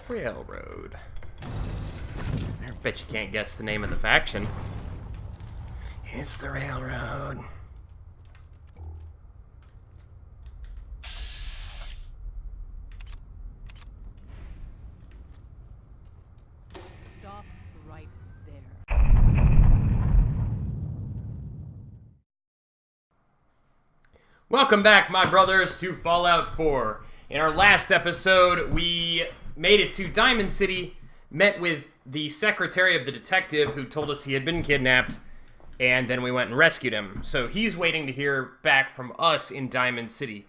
Railroad. I bet you can't guess the name of the faction. It's the Railroad. Stop right there. Welcome back, my brothers, to Fallout 4. In our last episode, we made it to Diamond City, met with the secretary of the detective who told us he had been kidnapped, and then we went and rescued him. So he's waiting to hear back from us in Diamond City.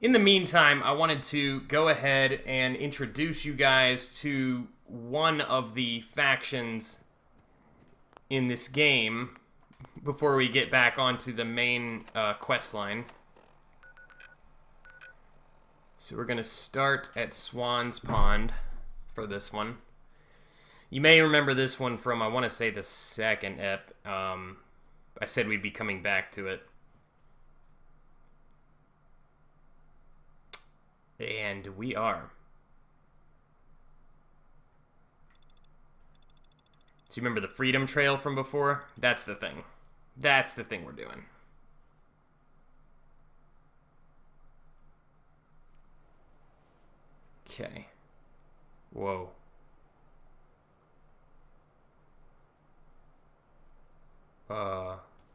In the meantime, I wanted to go ahead and introduce you guys to one of the factions in this game before we get back onto the main quest line. So we're going to start at Swan's Pond for this one. You may remember this one from, I want to say, the second ep. I said we'd be coming back to it. And we are. So you remember the Freedom Trail from before? That's the thing. That's the thing we're doing. Okay. Whoa.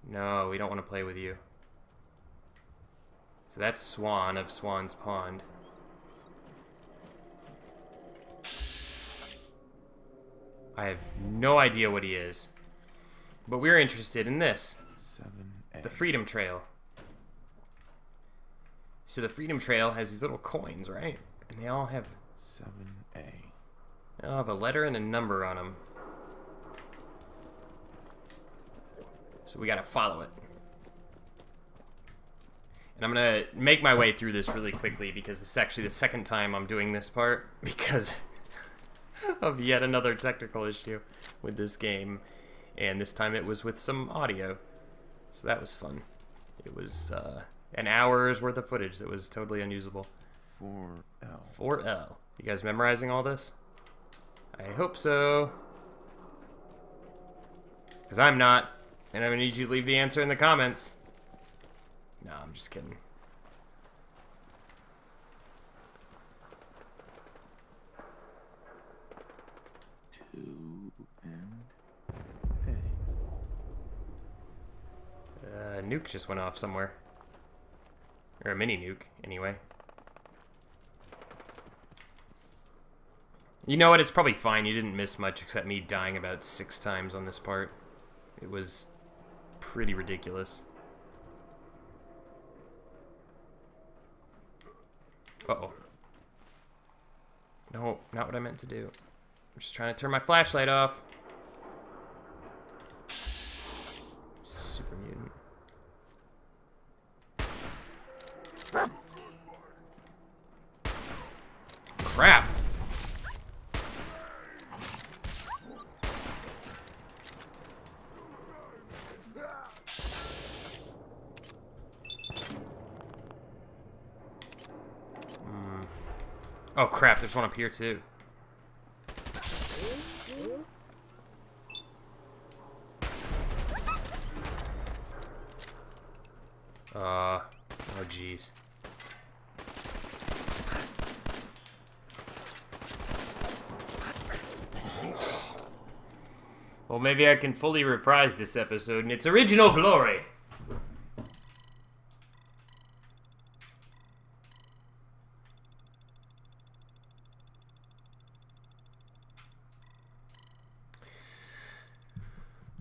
No, we don't want to play with you. So that's Swan of Swan's Pond. I have no idea what he is. But we're interested in this. 7A. The Freedom Trail. So the Freedom Trail has these little coins, right? And they all have 7A. They all have a letter and a number on them. So we gotta follow it. And I'm gonna make my way through this really quickly because this is actually the second time I'm doing this part because of yet another technical issue with this game. And this time it was with some audio. So that was fun. It was an hour's worth of footage that was totally unusable. 4L. 4L. You guys memorizing all this? I hope so. Because I'm not. And I'm going to need you to leave the answer in the comments. No, I'm just kidding. Nuke just went off somewhere. Or a mini nuke, anyway. You know what? It's probably fine. You didn't miss much except me dying about 6 times on this part. It was pretty ridiculous. Uh-oh. No, not what I meant to do. I'm just trying to turn my flashlight off. This is super mutant. Crap! Oh crap, there's one up here too. Oh jeez. Well, maybe I can fully reprise this episode in its original glory.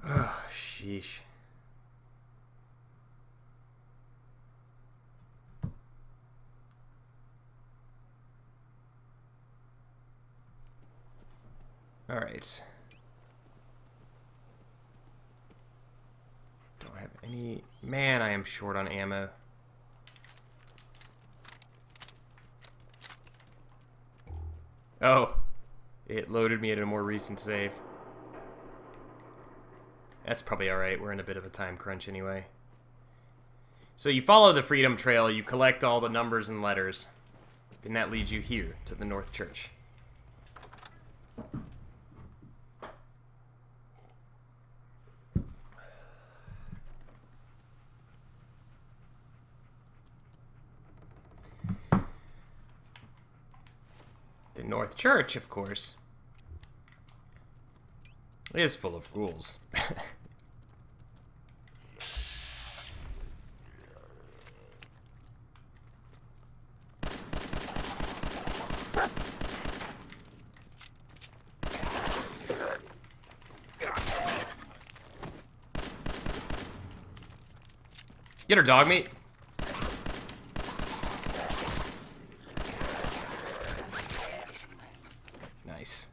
Oh, sheesh. All right. Don't have any... Man, I am short on ammo. Oh. It loaded me at a more recent save. That's probably alright. We're in a bit of a time crunch anyway. So you follow the Freedom Trail, you collect all the numbers and letters, and that leads you here to the North Church. The North Church, of course, is full of ghouls. Get her, dog meat. Nice.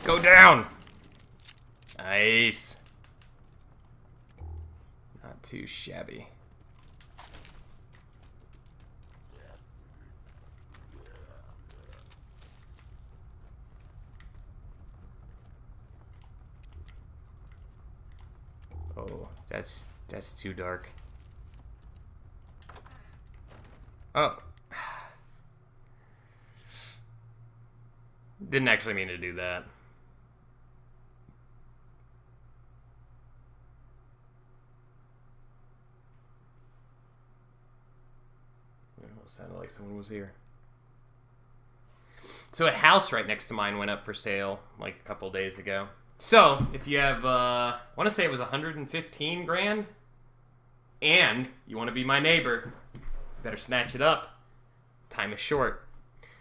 Go down. Nice. Not too shabby. Oh, that's too dark. Oh. Didn't actually mean to do that. It sounded like someone was here. So a house right next to mine went up for sale like a couple days ago. So if you have, I want to say it was 115 grand, and you want to be my neighbor, better snatch it up. Time is short.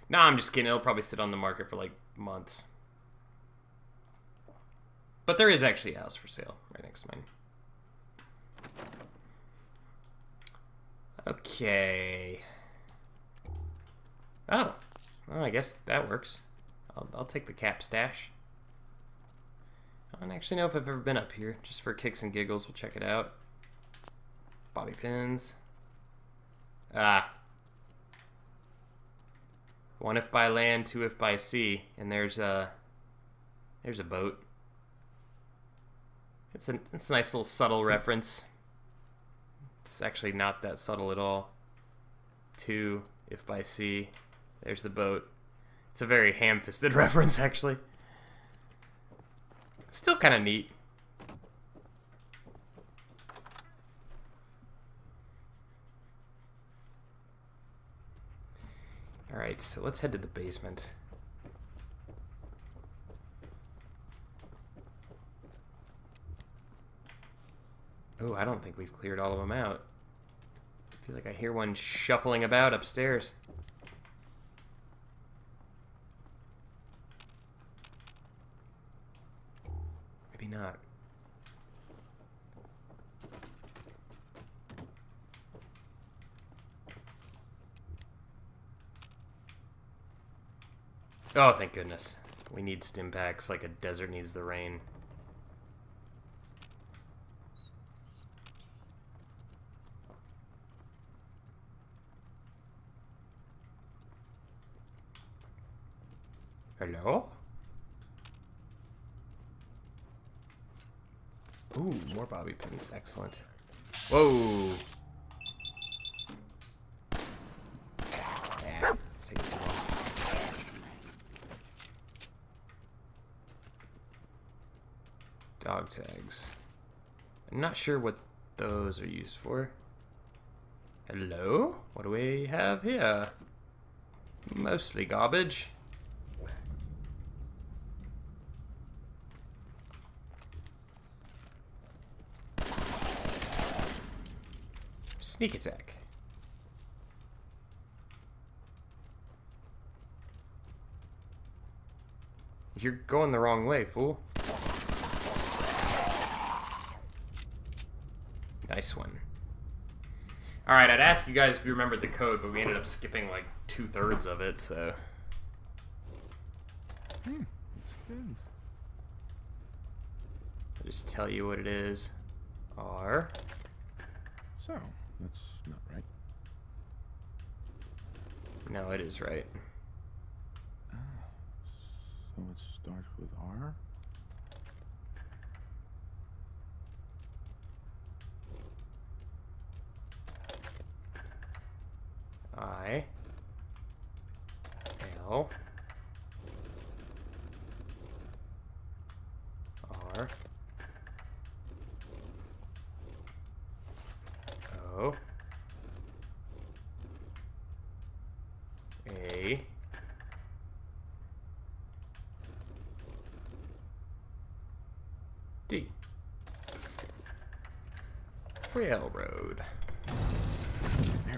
Nah, I'm just kidding. It'll probably sit on the market for like months. But there is actually a house for sale right next to mine. Okay. Oh, well, I guess that works. I'll take the cap stash. I don't actually know if I've ever been up here. Just for kicks and giggles, we'll check it out. Bobby pins. Ah. 1 if by land, 2 if by sea. And there's a boat. It's a nice little subtle reference. It's actually not that subtle at all. 2 if by sea. There's the boat. It's a very ham-fisted reference, actually. Still kind of neat. Alright, so let's head to the basement. Oh, I don't think we've cleared all of them out. I feel like I hear one shuffling about upstairs. Maybe not. Oh, thank goodness. We need stim packs like a desert needs the rain. Hello? Ooh, more bobby pins. Excellent. Whoa! Yeah, it's taking too long. Dog tags. I'm not sure what those are used for. Hello? What do we have here? Mostly garbage. Sneak attack. You're going the wrong way, fool. Nice one. Alright, I'd ask you guys if you remembered the code, but we ended up skipping like 2/3 of it, so. I'll just tell you what it is. R. So, that's not right. No, it is right. So it starts with R? I L R O A D. Railroad.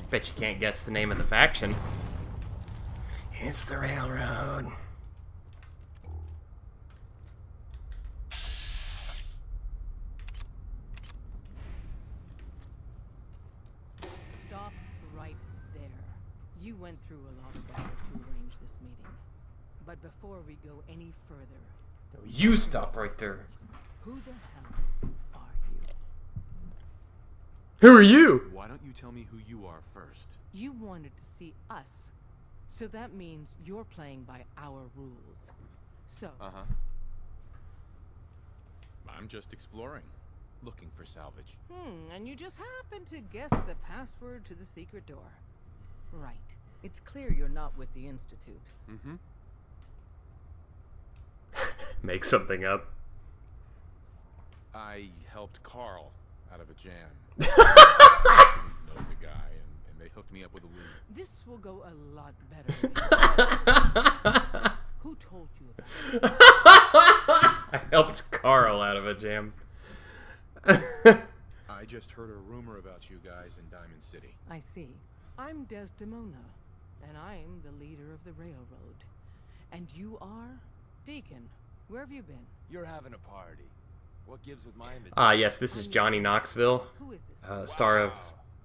Bet you can't guess the name of the faction. It's the Railroad. Stop right there. You went through a lot of bother to arrange this meeting. But before we go any further, You stop right there. who the hell are you? Who are you? Why don't you tell me who you are first? You wanted to see us. So that means you're playing by our rules. So, Uh-huh. I'm just exploring, looking for salvage. and you just happened to guess the password to the secret door. Right. It's clear you're not with the Institute. Mm-hmm. Make something up. I helped Karl out of a jam. Knows a guy, and they hooked me up with a loot. This will go a lot better. Who told you about this? I helped Karl out of a jam. I just heard a rumor about you guys in Diamond City. I see. I'm Desdemona, and I'm the leader of the railroad. And you are? Deacon, where have you been? You're having a party. What gives with my invitation? Ah, yes, this is Johnny Knoxville, Who is this? star of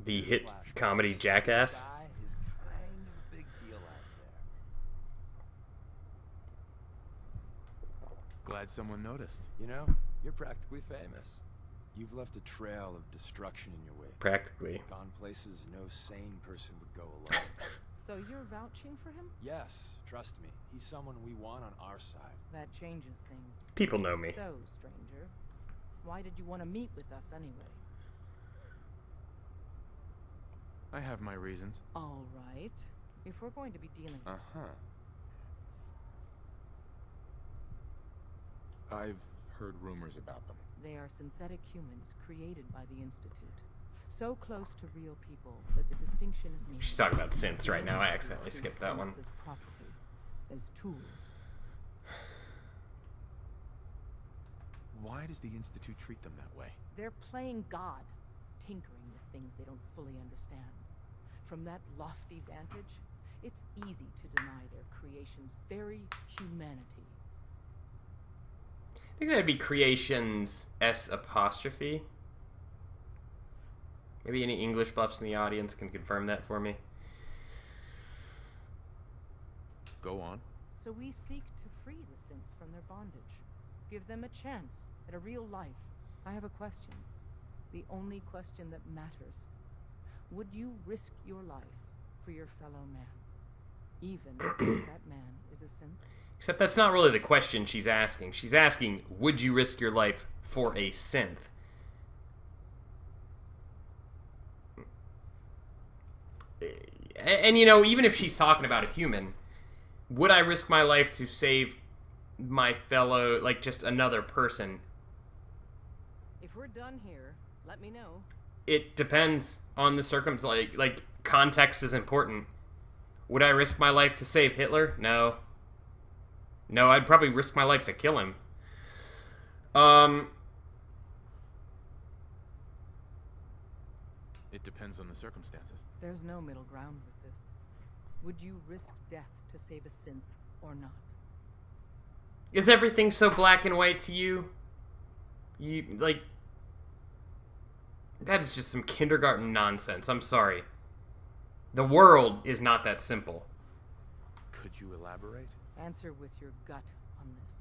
the hit comedy Jackass. This guy is kind of a big deal out there. Glad someone noticed. You know, you're practically famous. You've left a trail of destruction in your wake. Practically. Gone places no sane person would go alone. So you're vouching for him? Yes, trust me. He's someone we want on our side. That changes things. People know me. So, stranger, why did you want to meet with us anyway? I have my reasons. All right. If we're going to be dealing with Uh-huh. I've heard rumors about them. they are synthetic humans created by the Institute. So close to real people that the distinction is meaningless. She's talking about synths right now. I accidentally skipped that one. As property, as tools. Why does the Institute treat them that way? They're playing God, tinkering with things they don't fully understand. From that lofty vantage, it's easy to deny their creation's very humanity. I think that'd be creations S apostrophe. Maybe any English buffs in the audience can confirm that for me. Go on. So we seek to free the synths from their bondage. Give them a chance at a real life. I have a question. The only question that matters. Would you risk your life for your fellow man? Even if that man is a synth? Except that's not really the question she's asking. She's asking, would you risk your life for a synth? And you know, even if she's talking about a human, would I risk my life to save my fellow, like just another person? If we're done here, let me know. It depends on the circumstance. Like context is important. Would I risk my life to save Hitler? No. No, I'd probably risk my life to kill him. It depends on the circumstances. There's no middle ground with this. Would you risk death to save a synth or not? Is everything so black and white to you? You, like... That is just some kindergarten nonsense. I'm sorry. The world is not that simple. Could you elaborate? Answer with your gut on this.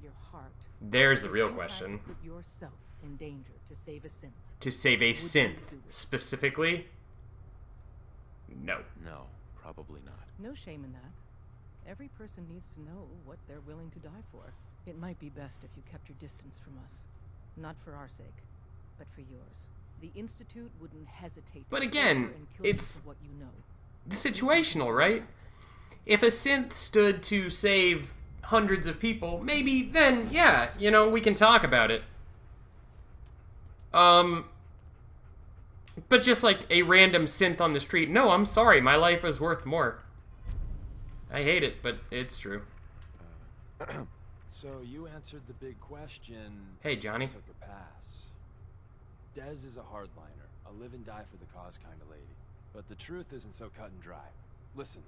Your heart. There's the If real you had question. to put yourself in danger to save a synth. To save a you synth, do it? specifically? No. No, probably not. No shame in that. Every person needs to know what they're willing to die for. It might be best if you kept your distance from us. Not for our sake, but for yours. The Institute wouldn't hesitate to But again, torture and kill you it's- for what you know. situational, right? If a synth stood to save hundreds of people, maybe then, yeah, we can talk about it. But just like a random synth on the street, no, I'm sorry, my life is worth more. I hate it, but it's true. So you answered the big question. Hey, Johnny. Took a pass. Dez is a hardliner, a live and die for the cause kind of lady. But the truth isn't so cut and dry. Listen,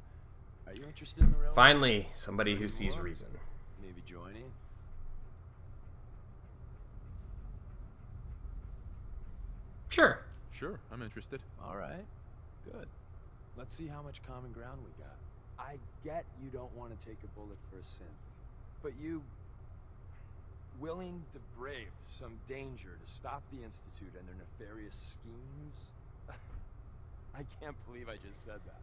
are you interested in the railroad? Finally, somebody who sees More? reason. Maybe joining? Sure. Sure, I'm interested. All right, good. Let's see how much common ground we got. I get you don't want to take a bullet for a synth, but you willing to brave some danger to stop the Institute and their nefarious schemes? I can't believe I just said that.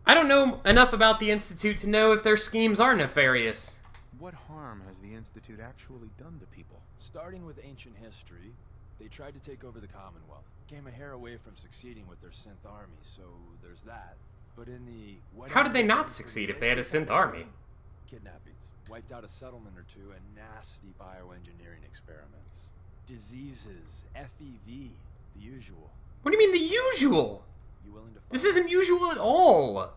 I don't know enough about the Institute to know if their schemes are nefarious. What harm has the Institute actually done to people? Starting with ancient history, they tried to take over the Commonwealth. Came a hair away from succeeding with their synth army, so there's that. But in the... How did they not succeed if they had a synth army? Kidnappings. Wiped out a settlement or two and nasty bioengineering experiments. Diseases, FEV, the usual. What do you mean the usual? You willing to fight? This isn't usual at all.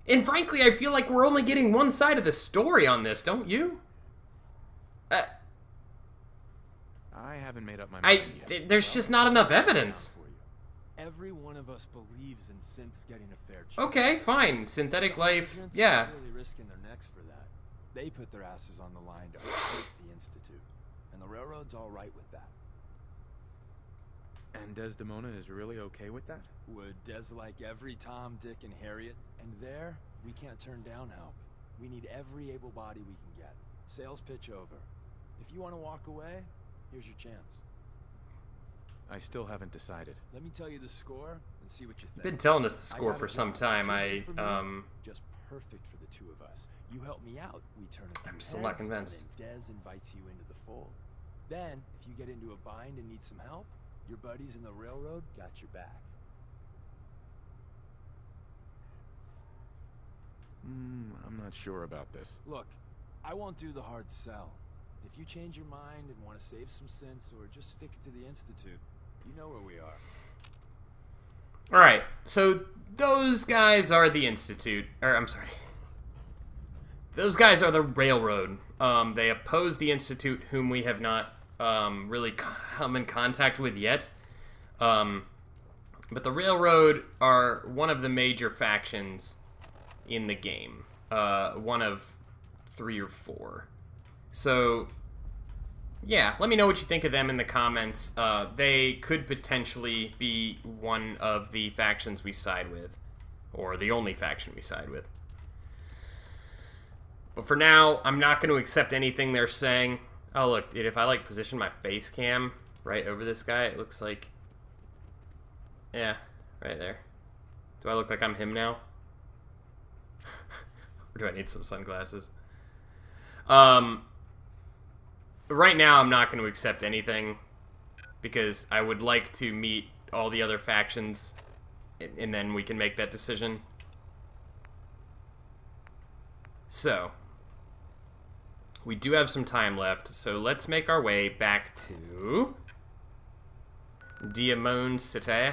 And frankly, I feel like we're only getting one side of the story on this, don't you? I haven't made up my mind yet. There's just not enough evidence. Every one of us believes in synths getting a fair chance. Okay, fine. Synthetic life, Agents yeah. are really risking their necks for that. They put their asses on the line to hurt the Institute, and the railroad's all right with that. And Desdemona is really okay with that? Would Des like every Tom, Dick, and Harriet? And there, we can't turn down help. We need every able body we can get. Sales pitch over. If you want to walk away, here's your chance. I still haven't decided. Let me tell you the score and see what you think. You've been telling us the I score got for a some job. time. Too good for me, just perfect for the two of us. You help me out, we turn it. I'm still not convinced. And then Des invites you into the fold. Then, if you get into a bind and need some help, your buddies in the railroad got your back. I'm not sure about this. Look, I won't do the hard sell. If you change your mind and want to save some cents or just stick it to the Institute, you know where we are. Alright, so those guys are the Institute. Or, I'm sorry. Those guys are the Railroad. They oppose the Institute, whom we have not really come in contact with yet. But the Railroad are one of the major factions in the game. One of 3 or 4. So, yeah, let me know what you think of them in the comments. They could potentially be one of the factions we side with. Or the only faction we side with. But for now, I'm not going to accept anything they're saying. Oh, look, dude, if I, position my face cam right over this guy, it looks like... Yeah, right there. Do I look like I'm him now? Or do I need some sunglasses? Right now, I'm not going to accept anything. Because I would like to meet all the other factions. And then we can make that decision. So... we do have some time left, so let's make our way back to Diamond City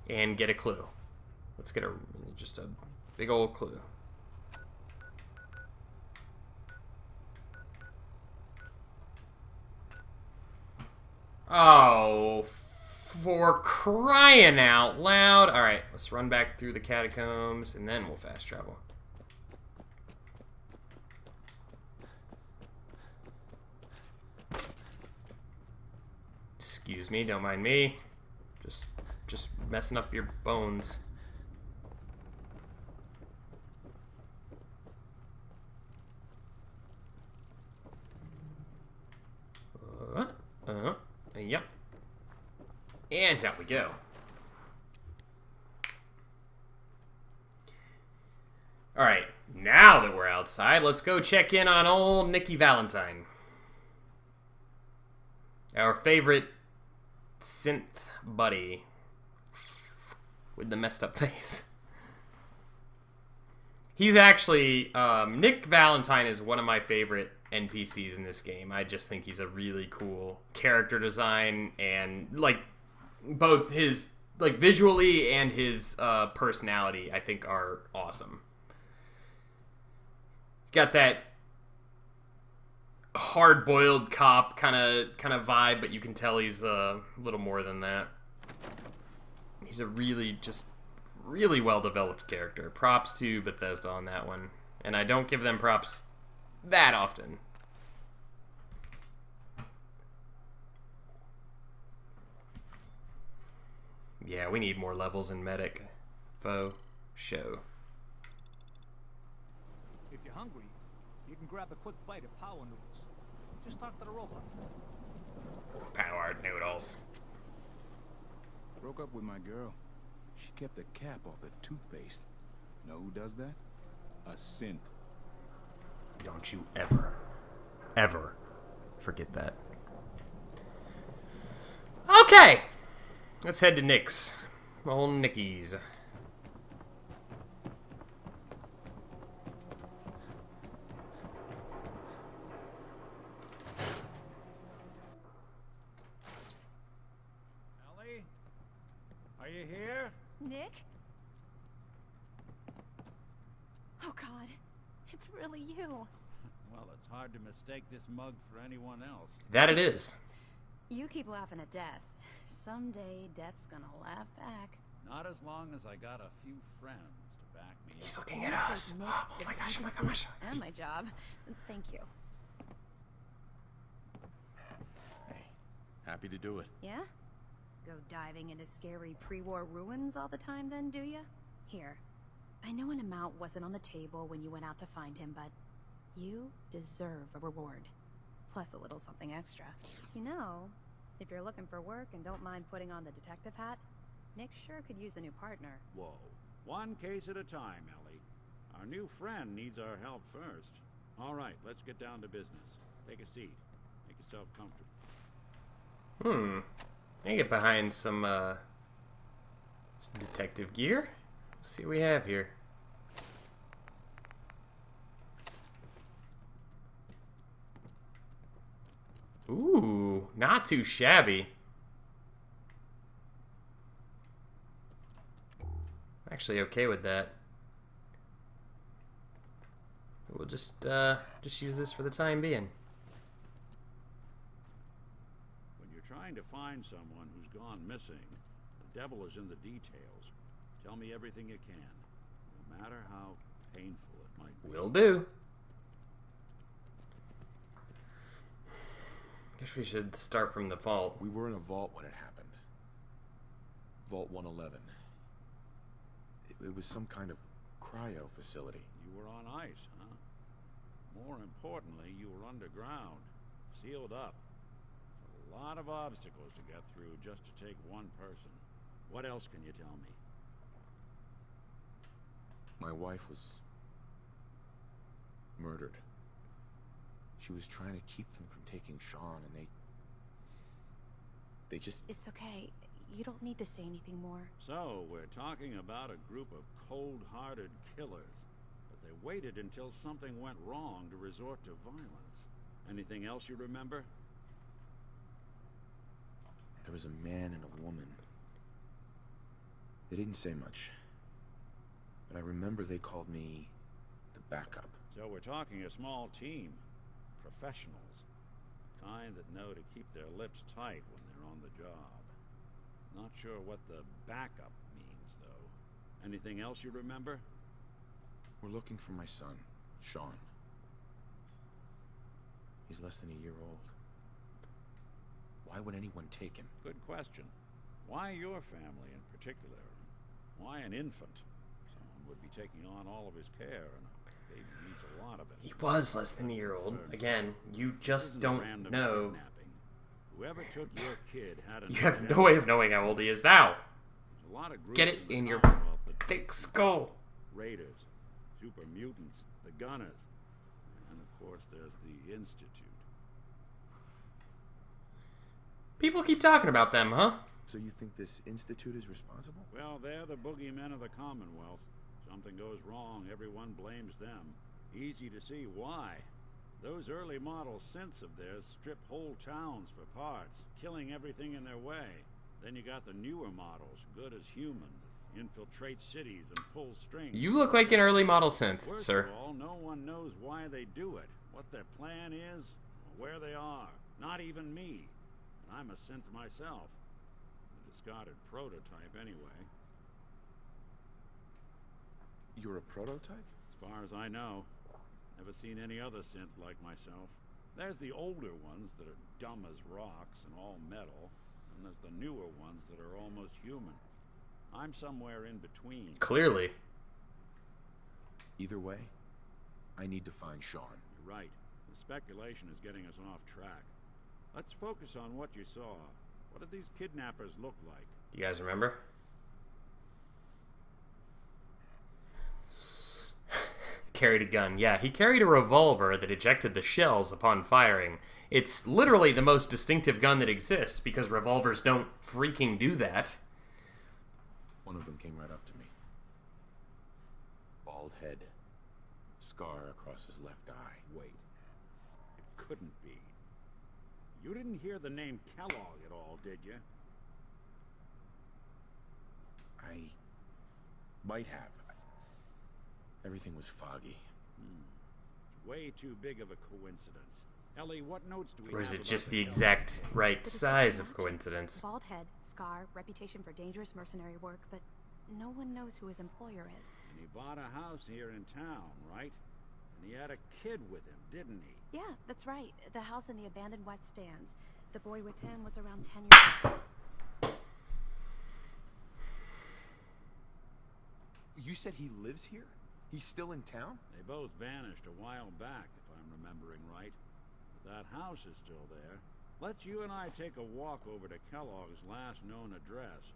and get a clue. Let's get just a big old clue. Oh, for crying out loud. All right, let's run back through the catacombs and then we'll fast travel. Excuse me, don't mind me. Just messing up your bones. Yep. And out we go. Alright, now that we're outside, let's go check in on old Nikki Valentine. Our favorite synth buddy. with the messed up face. He's actually Nick Valentine is one of my favorite NPCs in this game. I just think he's a really cool character design, and like both his like visually and his personality I think are awesome. He's got that hard-boiled cop kind of vibe, but you can tell he's a little more than that. He's a really well-developed character. Props to Bethesda on that one. And I don't give them props that often. Yeah, we need more levels in Medic. Faux show. If you're hungry, you can grab a quick bite of power noodles. Just talk to the robot. Power noodles. Broke up with my girl. She kept the cap off the toothpaste. Know who does that? A synth. Don't you ever forget that. Okay. Let's head to Nick's. Old Nicky's. Ellie? Are you here? Nick? Oh God, it's really you. Well, it's hard to mistake this mug for anyone else. That it is. You keep laughing at death. Someday death's gonna laugh back. Not as long as I got a few friends to back me He's up. looking at This us. is Nick, Oh this my gosh, oh my agency, gosh. And my job. Thank you. Hey, happy to do it. Yeah? Go diving into scary pre-war ruins all the time then, do ya? Here. I know an amount wasn't on the table when you went out to find him, but you deserve a reward. Plus a little something extra. You know, if you're looking for work and don't mind putting on the detective hat, Nick sure could use a new partner. Whoa. One case at a time, Ellie. Our new friend needs our help first. All right, let's get down to business. Take a seat. Make yourself comfortable. I can get behind some detective gear. Let's see what we have here. Ooh, not too shabby. I'm actually okay with that. We'll just use this for the time being. When you're trying to find someone who's gone missing, the devil is in the details. Tell me everything you can, no matter how painful it might be. Will do. Guess we should start from the vault. We were in a vault when it happened. Vault 111. It was some kind of cryo facility. You were on ice, huh? More importantly, you were underground, sealed up. It's a lot of obstacles to get through just to take one person. What else can you tell me? My wife was murdered. She was trying to keep them from taking Sean, and they just... It's okay. You don't need to say anything more. So, we're talking about a group of cold-hearted killers, but they waited until something went wrong to resort to violence. Anything else you remember? There was a man and a woman. They didn't say much, but I remember they called me the backup. So we're talking a small team. Professionals. Kind that know to keep their lips tight when they're on the job. Not sure what the backup means, though. Anything else you remember? We're looking for my son, Sean. He's less than a year old. Why would anyone take him? Good question. Why your family in particular? Why an infant? Someone would be taking on all of his care, and a baby needs a lot of it. He was less than a year old. Again, you This just isn't a don't random know. kidnapping. Whoever took your kid had an You have agenda. no way of knowing how old he is now. There's a lot of groups Get it the in your Commonwealth that thick skull. Raiders, super mutants, the Gunners, and of course there's the Institute. People keep talking about them, huh? So you think this institute is responsible? Well, they're the boogeymen of the Commonwealth. Something goes wrong, everyone blames them. Easy to see why. Those early model synths of theirs strip whole towns for parts, killing everything in their way. Then you got the newer models, good as human, infiltrate cities and pull strings. You look like an early model synth, Worst sir. of all, no one knows why they do it, what their plan is, or where they are. Not even me. And I'm a synth myself. A discarded prototype, anyway. You're a prototype? As far as I know. Never seen any other synth like myself. There's the older ones that are dumb as rocks and all metal. And there's the newer ones that are almost human. I'm somewhere in between. Clearly. Either way, I need to find Sean. You're right. The speculation is getting us off track. Let's focus on what you saw. What did these kidnappers look like? You guys remember? Carried a gun. Yeah, he carried a revolver that ejected the shells upon firing. It's literally the most distinctive gun that exists because revolvers don't freaking do that. One of them came right up to me. Bald head. Scar across his left eye. Wait. It couldn't be. You didn't hear the name Kellogg at all, did you? I might have. Everything was foggy. Way too big of a coincidence. Ellie, what notes do we have? Or is it about just the Kellogg? exact right The size description of matches. coincidence? Bald head, scar, reputation for dangerous mercenary work, but no one knows who his employer is. And he bought a house here in town, right? And he had a kid with him, didn't he? Yeah, that's right. The house in the abandoned West Stands. The boy with him was around 10 years old. You said he lives here? He's still in town? They both vanished a while back, if I'm remembering right. But that house is still there. Let's you and I take a walk over to Kellogg's last known address.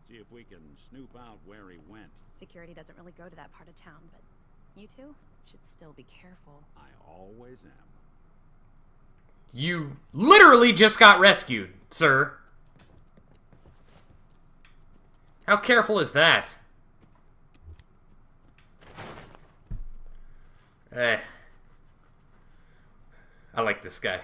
See if we can snoop out where he went. Security doesn't really go to that part of town, but you two should still be careful. I always am. You literally just got rescued, sir. How careful is that? I like this guy.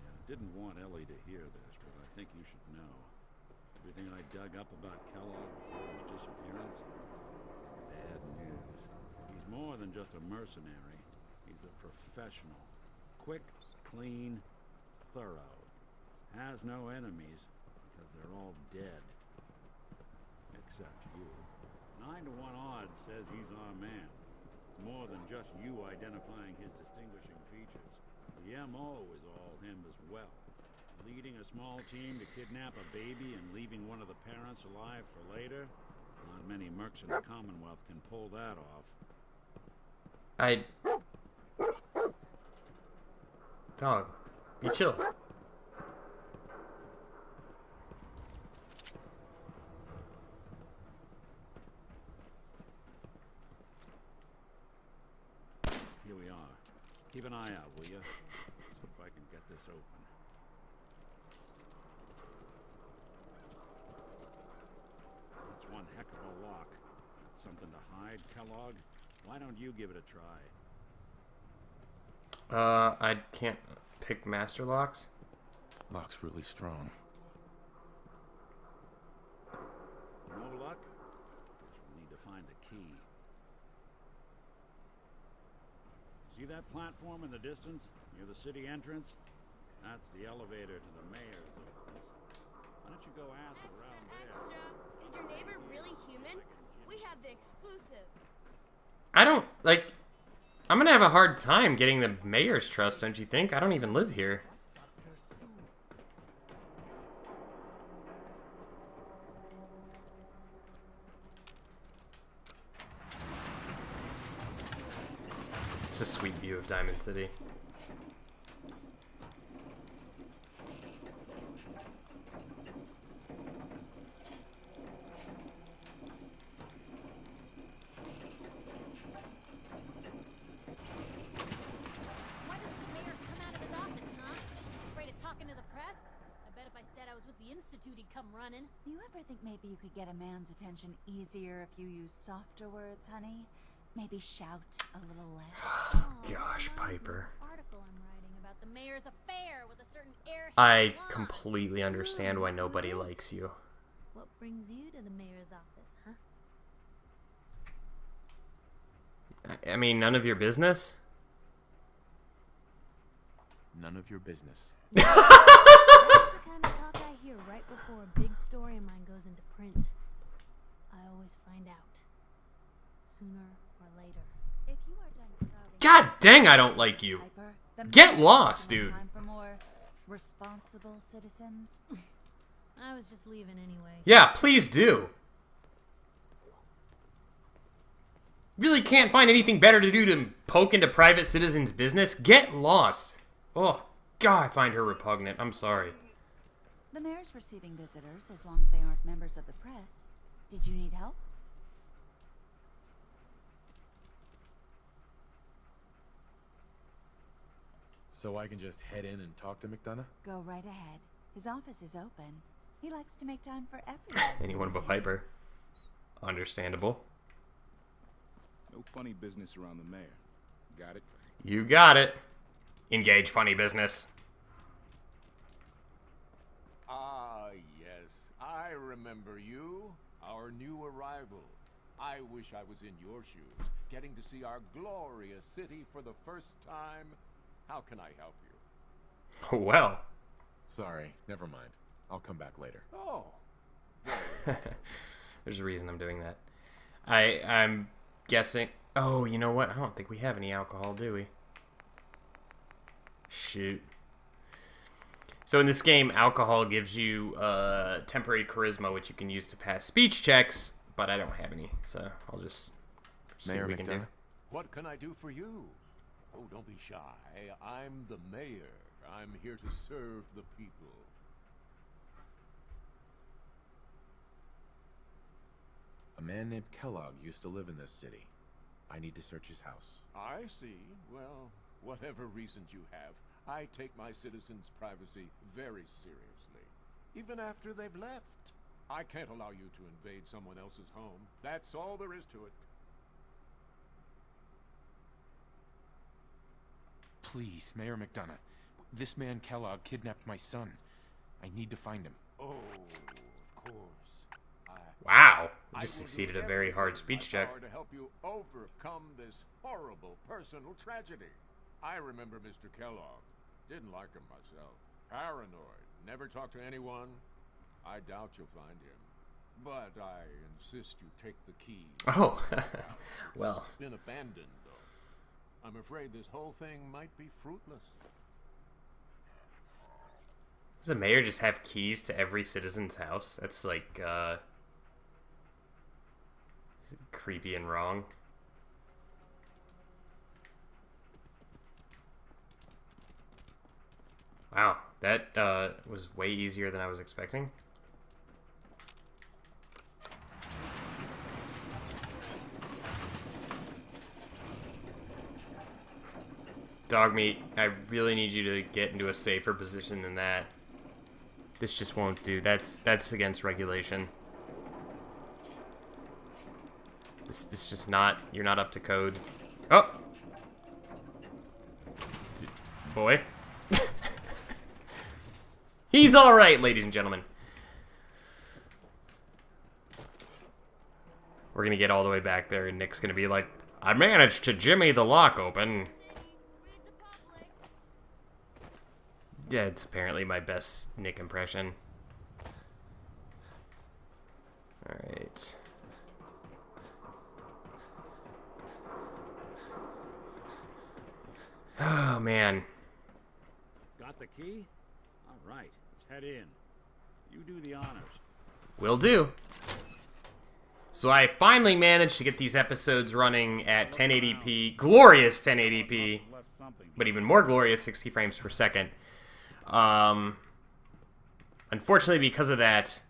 I didn't want Ellie to hear this, but I think you should know. Everything I dug up about Kellogg before his disappearance? Bad news. He's more than just a mercenary. He's a professional. Quick, clean, thorough. Has no enemies, because they're all dead. Except you. 9 to 1 odds says he's our man. It's more than just you identifying his distinguishing features. The M.O. is all him as well. Leading a small team to kidnap a baby and leaving one of the parents alive for later? Not many mercs in the Commonwealth can pull that off. Dog, be chill. Here we are. Keep an eye out, will you? See if I can get this open. That's one heck of a lock. Something to hide, Kellogg? Why don't you give it a try? I can't pick master locks. Lock's really strong. No luck? Guess we'll need to find the key. See that platform in the distance, near the city entrance? That's the elevator to the mayor's office. Why don't you go ask around there? Is your neighbor really human? We have the exclusive. I don't, like, I'm gonna have a hard time getting the mayor's trust, don't you think? I don't even live here. It's a sweet view of Diamond City. prostitute, he'd come running. Do you ever think maybe you could get a man's attention easier if you use softer words, honey? Maybe shout a little less. Gosh, Piper. Article I'm writing about the mayor's affair with a certain airhead I blonde. completely understand why nobody likes you. What brings you to the mayor's office, huh? I mean, none of your business? None of your business. That's the kind of talk I hear right before a big story of mine goes into print. I always find out. Sooner or later. If you are done crowding, God dang, I don't like you. Piper, the Get mayor lost, has no dude. Time for more responsible citizens. I was just leaving anyway. Yeah, please do. Really can't find anything better to do than poke into private citizens' business? Get lost. Oh, God, I find her repugnant. I'm sorry. The mayor's receiving visitors as long as they aren't members of the press. Did you need help? So I can just head in and talk to McDonough? Go right ahead. His office is open. He likes to make time for everyone. Anyone but Piper. Understandable. No funny business around the mayor. Got it? You got it. Engage funny business. Ah, yes. I remember you. Our new arrival. I wish I was in your shoes, getting to see our glorious city for the first time. How can I help you? Well. Sorry, never mind. I'll come back later. Oh. There's a reason I'm doing that. I'm guessing... Oh, you know what? I don't think we have any alcohol, do we? Shoot. So in this game, alcohol gives you temporary charisma, which you can use to pass speech checks, but I don't have any, so I'll just see Mayor what we can do. McDonough? What can I do for you? Oh, don't be shy. I'm the mayor. I'm here to serve the people. A man named Kellogg used to live in this city. I need to search his house. I see. Well, whatever reasons you have, I take my citizens' privacy very seriously. Even after they've left. I can't allow you to invade someone else's home. That's all there is to it. Please, Mayor McDonough. This man Kellogg kidnapped my son. I need to find him. Oh, of course. Wow. I Just will do succeeded a very hard everything in speech my check. power to help you overcome this horrible personal tragedy. I remember Mr. Kellogg. Didn't like him myself. Paranoid. Never talked to anyone. I doubt you'll find him. But I insist you take the key. Oh. Well. It's been abandoned, though. I'm afraid this whole thing might be fruitless. Does the mayor just have keys to every citizen's house? That's like, creepy and wrong. Wow, that was way easier than I was expecting. Dog meat, I really need you to get into a safer position than that. This just won't do. That's against regulation. This just not... You're not up to code. Oh! Boy. He's alright, ladies and gentlemen. We're gonna get all the way back there, and Nick's gonna be like, I managed to jimmy the lock open. Yeah, it's apparently my best Nick impression. Alright. Oh, man. Got the key? All right, let's head in. You do the honors. Will do. So I finally managed to get these episodes running at 1080p, glorious 1080p, but even more glorious 60 frames per second. Unfortunately, because of that,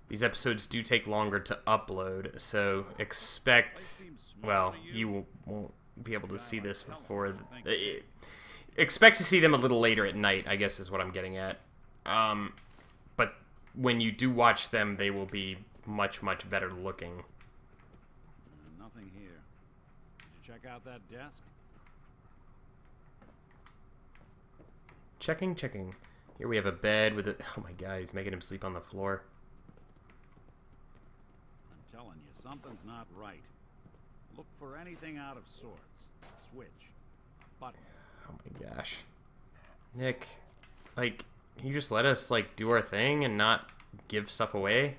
these episodes do take longer to upload, so expect, well, you won't be able to see this before, expect to see them a little later at night, I guess is what I'm getting at. But when you do watch them, they will be much, much better looking. Nothing here. Did you check out that desk? Checking. Here we have a bed with a... Oh my god, he's making him sleep on the floor. I'm telling you, something's not right. Look for anything out of sorts. A switch. A button. Oh my gosh. Nick, like, can you just let us, like, do our thing and not give stuff away?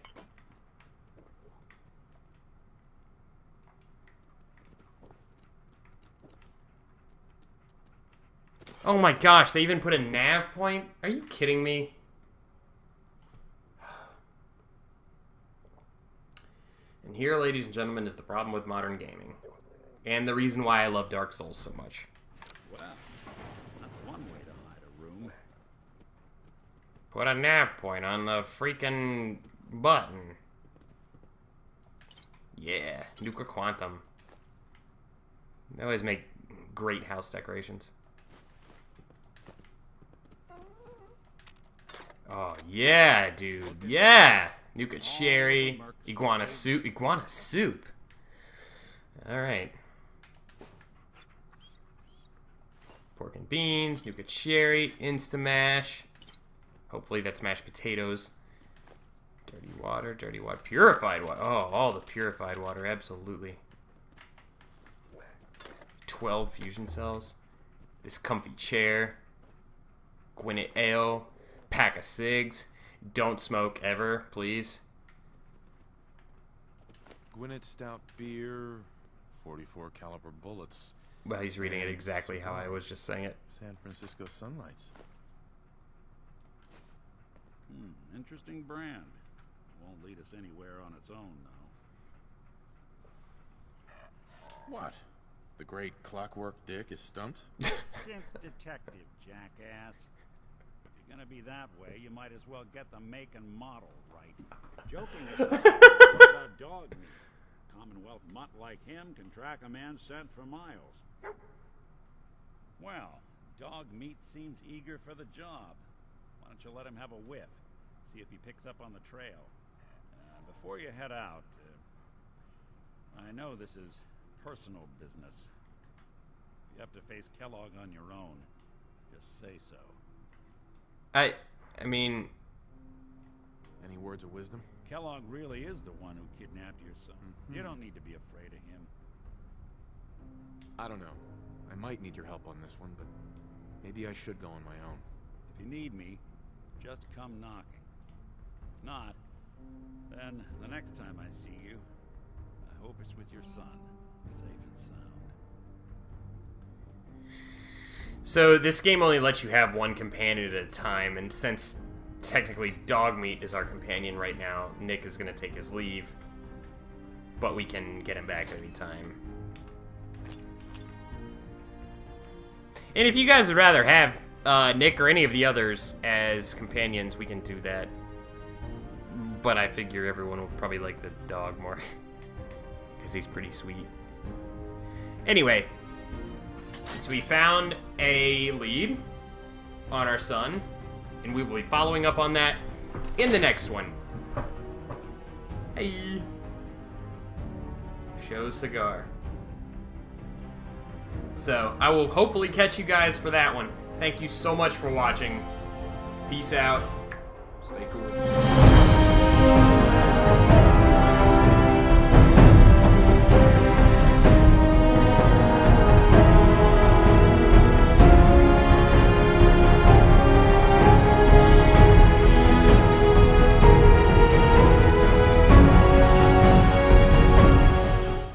Oh my gosh, they even put a nav point? Are you kidding me? And here, ladies and gentlemen, is the problem with modern gaming. And the reason why I love Dark Souls so much. Well, that's one way to hide a room. Put a nav point on the freaking button. Yeah, Nuka Quantum. They always make great house decorations. Oh, yeah, dude. Yeah! Nuka Cherry. Iguana soup. Iguana soup. Alright. Pork and beans. Nuka Cherry. Insta-mash. Hopefully that's mashed potatoes. Dirty water. Dirty water. Purified water. Oh, all the purified water. Absolutely. 12 fusion cells. This comfy chair. Gwinnett ale. Pack of cigs. Don't smoke ever, please. Gwinnett stout beer, 44 caliber bullets. Well, he's reading it exactly how I was just saying it. San Francisco Sunlights. Interesting brand. Won't lead us anywhere on its own, though. What? The great Clockwork Dick is stumped? Synth detective, jackass. If you're gonna be that way, you might as well get the make and model right. Joking aside, what about dog meat? Commonwealth mutt like him can track a man's scent for miles. Well, dog meat seems eager for the job. Why don't you let him have a whiff? See if he picks up on the trail. Before you head out, I know this is personal business. If you have to face Kellogg on your own, just say so. I mean... Any words of wisdom? Kellogg really is the one who kidnapped your son. You don't need to be afraid of him. I don't know. I might need your help on this one, but maybe I should go on my own. If you need me, just come knocking. If not, then the next time I see you, I hope it's with your son, safe and sound. So this game only lets you have one companion at a time, and since technically Dogmeat is our companion right now, Nick is going to take his leave, but we can get him back at any time. And if you guys would rather have Nick or any of the others as companions, we can do that. But I figure everyone will probably like the dog more, because he's pretty sweet. Anyway, so we found a lead on our son, and we will be following up on that in the next one. Hey. Show cigar. So, I will hopefully catch you guys for that one. Thank you so much for watching. Peace out. Stay cool.